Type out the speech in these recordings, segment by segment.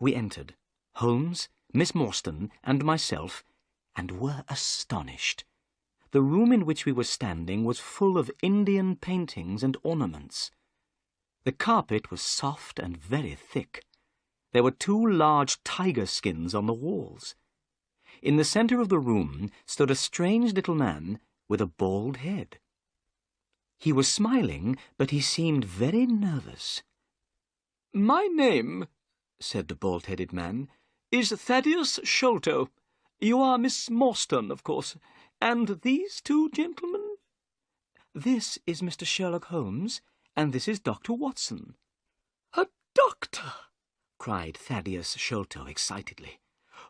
We entered, Holmes, Miss Morstan, and myself, and were astonished. The room in which we were standing was full of Indian paintings and ornaments. The carpet was soft and very thick. There were 2 large tiger skins on the walls. In the centre of the room stood a strange little man with a bald head. He was smiling, but he seemed very nervous. "My name," said the bald-headed man, "is Thaddeus Sholto. You are Miss Morstan, of course. And these 2 gentlemen?" "This is Mr. Sherlock Holmes, and this is Dr. Watson." "A doctor!" cried Thaddeus Sholto excitedly.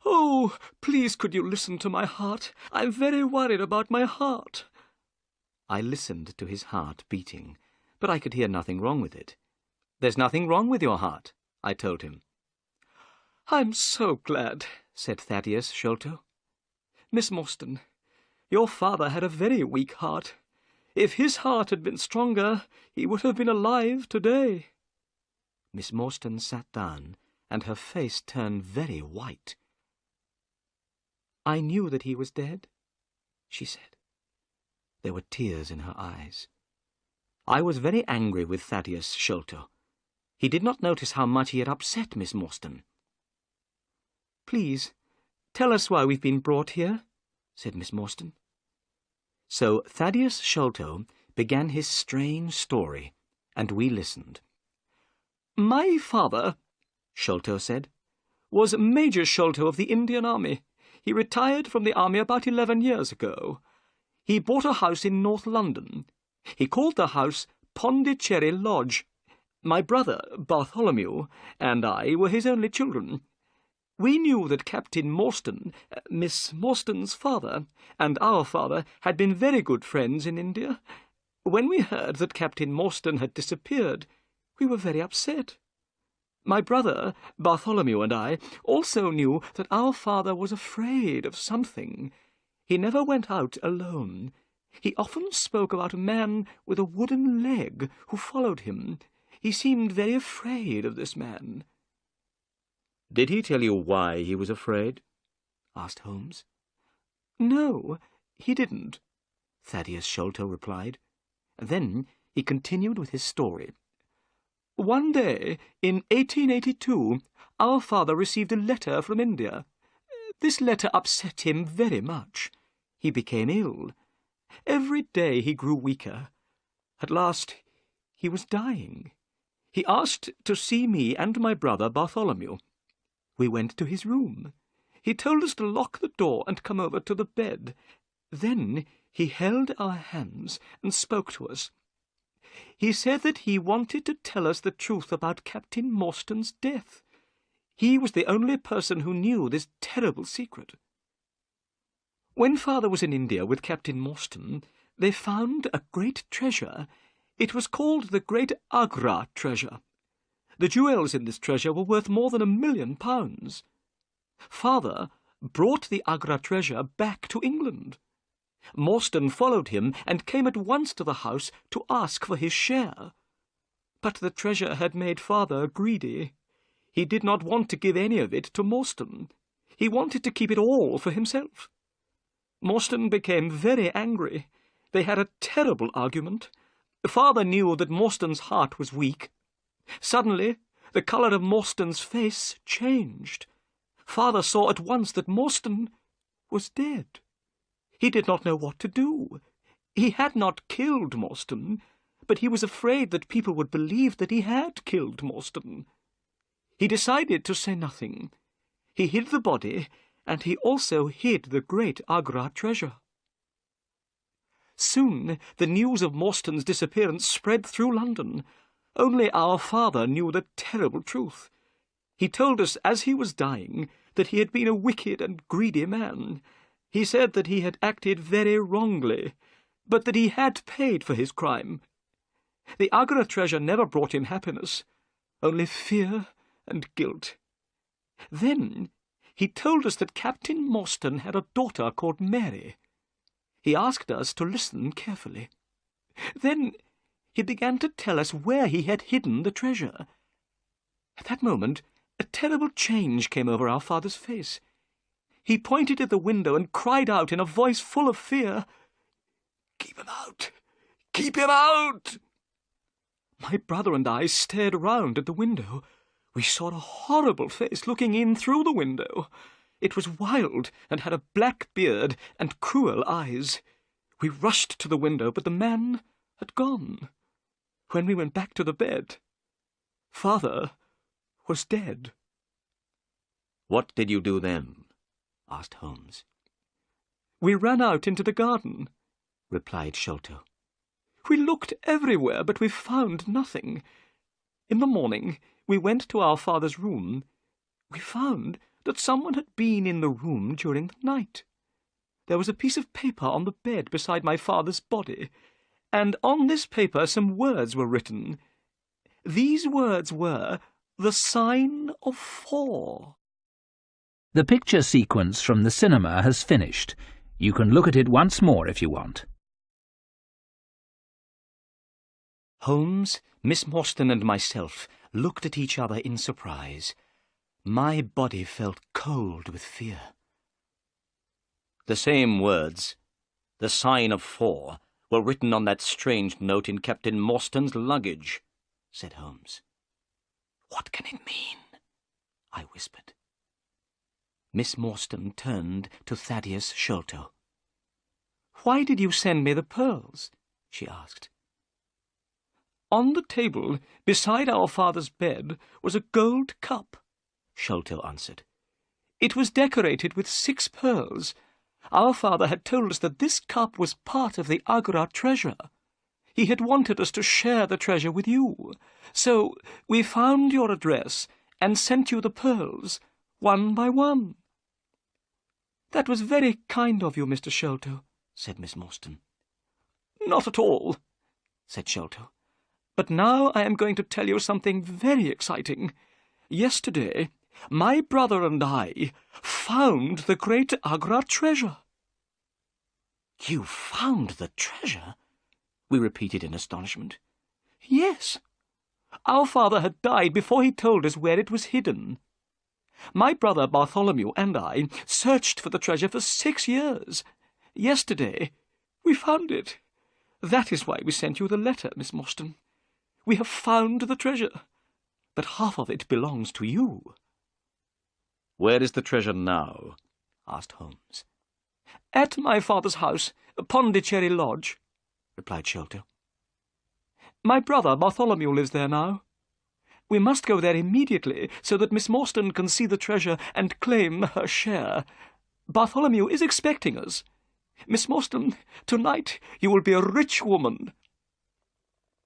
"Oh, please could you listen to my heart? I'm very worried about my heart." I listened to his heart beating, but I could hear nothing wrong with it. "There's nothing wrong with your heart," I told him. "I'm so glad," said Thaddeus Sholto. "Miss Morstan, your father had a very weak heart. If his heart had been stronger, he would have been alive today." Miss Morstan sat down, and her face turned very white. "I knew that he was dead," she said. There were tears in her eyes. I was very angry with Thaddeus Sholto. He did not notice how much he had upset Miss Morstan. "Please, tell us why we've been brought here," said Miss Morstan. So Thaddeus Sholto began his strange story, and we listened. "My father," Sholto said, "was Major Sholto of the Indian Army. He retired from the army about 11 years ago. He bought a house in North London. He called the house Pondicherry Lodge. My brother, Bartholomew, and I were his only children. We knew that Captain Morstan, Miss Morstan's father, and our father had been very good friends in India. When we heard that Captain Morstan had disappeared, we were very upset. My brother, Bartholomew, and I also knew that our father was afraid of something. He never went out alone. He often spoke about a man with a wooden leg who followed him. He seemed very afraid of this man." "Did he tell you why he was afraid?" asked Holmes. "No, he didn't," Thaddeus Sholto replied. Then he continued with his story. "One day, in 1882, our father received a letter from India. This letter upset him very much. He became ill. Every day he grew weaker. At last he was dying. He asked to see me and my brother Bartholomew. We went to his room. He told us to lock the door and come over to the bed. Then he held our hands and spoke to us. He said that he wanted to tell us the truth about Captain Morstan's death. He was the only person who knew this terrible secret. When Father was in India with Captain Morstan, they found a great treasure. It was called the Great Agra Treasure. The jewels in this treasure were worth more than £1 million. Father brought the Agra treasure back to England. Morstan followed him and came at once to the house to ask for his share. But the treasure had made Father greedy. He did not want to give any of it to Morstan. He wanted to keep it all for himself. Morstan became very angry. They had a terrible argument. Father knew that Morstan's heart was weak. Suddenly, the colour of Morstan's face changed. Father saw at once that Morstan was dead. He did not know what to do. He had not killed Morstan, but he was afraid that people would believe that he had killed Morstan. He decided to say nothing. He hid the body, and he also hid the great Agra treasure. Soon the news of Morstan's disappearance spread through London. Only our father knew the terrible truth. He told us as he was dying that he had been a wicked and greedy man. He said that he had acted very wrongly, but that he had paid for his crime. The Agra treasure never brought him happiness, only fear and guilt. Then he told us that Captain Morstan had a daughter called Mary. He asked us to listen carefully. Then he began to tell us where he had hidden the treasure. At that moment, a terrible change came over our father's face. He pointed at the window and cried out in a voice full of fear, "Keep him out! Keep him out!" My brother and I stared round at the window. We saw a horrible face looking in through the window. It was wild and had a black beard and cruel eyes. We rushed to the window, but the man had gone. When we went back to the bed, Father was dead. "What did you do then?" asked Holmes. "We ran out into the garden," replied Sholto. "We looked everywhere, but we found nothing. In the morning, we went to our father's room. We found that someone had been in the room during the night. There was a piece of paper on the bed beside my father's body, and on this paper some words were written. These words were, 'The sign of 4. The picture sequence from the cinema has finished. You can look at it once more if you want. Holmes, Miss Morstan and myself looked at each other in surprise. My body felt cold with fear. "The same words, 'the sign of 4, were written on that strange note in Captain Morstan's luggage," said Holmes. "What can it mean?" I whispered. Miss Morstan turned to Thaddeus Sholto. "Why did you send me the pearls?" she asked. "On the table, beside our father's bed, was a gold cup," Sholto answered. "It was decorated with 6 pearls. Our father had told us that this cup was part of the Agra treasure. He had wanted us to share the treasure with you. So we found your address and sent you the pearls, one by one." "That was very kind of you, Mr. Sholto," said Miss Morstan. "Not at all," said Sholto. "But now I am going to tell you something very exciting. Yesterday, my brother and I found the great Agra treasure." "You found the treasure?" we repeated in astonishment. "Yes. Our father had died before he told us where it was hidden. My brother Bartholomew and I searched for the treasure for 6 years. Yesterday, we found it. That is why we sent you the letter, Miss Morstan. We have found the treasure, but half of it belongs to you." "Where is the treasure now?" asked Holmes. "At my father's house, Pondicherry Lodge," replied Sholto. "My brother Bartholomew lives there now. We must go there immediately so that Miss Morstan can see the treasure and claim her share. Bartholomew is expecting us. Miss Morstan, tonight you will be a rich woman."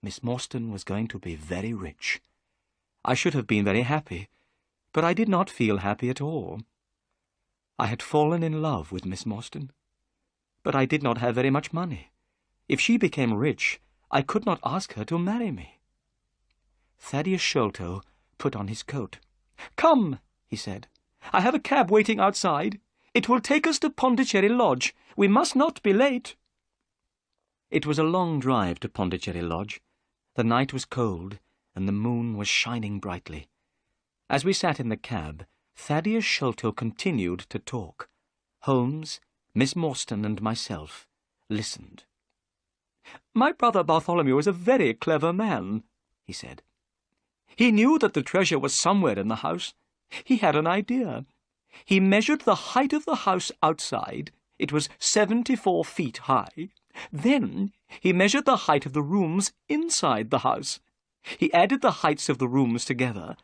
Miss Morstan was going to be very rich. I should have been very happy, but I did not feel happy at all. I had fallen in love with Miss Morstan, but I did not have very much money. If she became rich, I could not ask her to marry me. Thaddeus Sholto put on his coat. "Come," he said. "I have a cab waiting outside. It will take us to Pondicherry Lodge. We must not be late." It was a long drive to Pondicherry Lodge. The night was cold, and the moon was shining brightly. As we sat in the cab, Thaddeus Sholto continued to talk. Holmes, Miss Morstan, and myself listened. "My brother Bartholomew is a very clever man," he said. "He knew that the treasure was somewhere in the house. He had an idea. He measured the height of the house outside. It was 74 feet high. Then he measured the height of the rooms inside the house. He added the heights of the rooms together.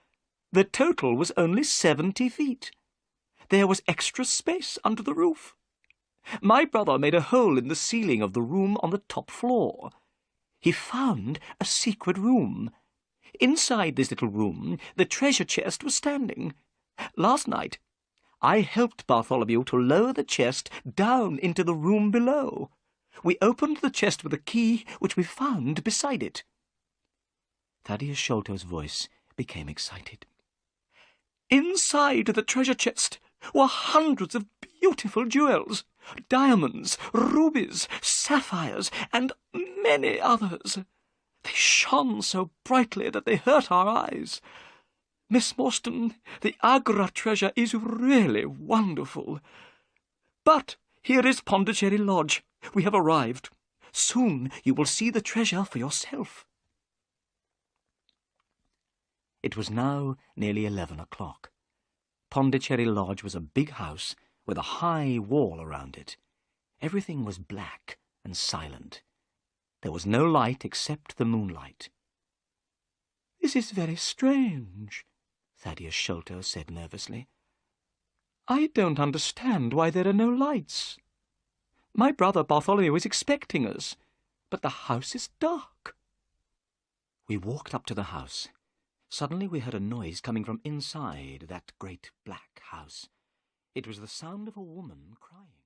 The total was only 70 feet. There was extra space under the roof. My brother made a hole in the ceiling of the room on the top floor. He found a secret room. Inside this little room, the treasure chest was standing. Last night, I helped Bartholomew to lower the chest down into the room below. We opened the chest with a key which we found beside it." Thaddeus Sholto's voice became excited. "Inside the treasure chest were hundreds of beautiful jewels, diamonds, rubies, sapphires, and many others. They shone so brightly that they hurt our eyes. Miss Morstan, the Agra treasure is really wonderful. But here is Pondicherry Lodge. We have arrived. Soon you will see the treasure for yourself." It was now nearly 11 o'clock. Pondicherry Lodge was a big house with a high wall around it. Everything was black and silent. There was no light except the moonlight. "This is very strange," Thaddeus Sholto said nervously. "I don't understand why there are no lights. My brother Bartholomew is expecting us, but the house is dark." We walked up to the house. Suddenly we heard a noise coming from inside that great black house. It was the sound of a woman crying.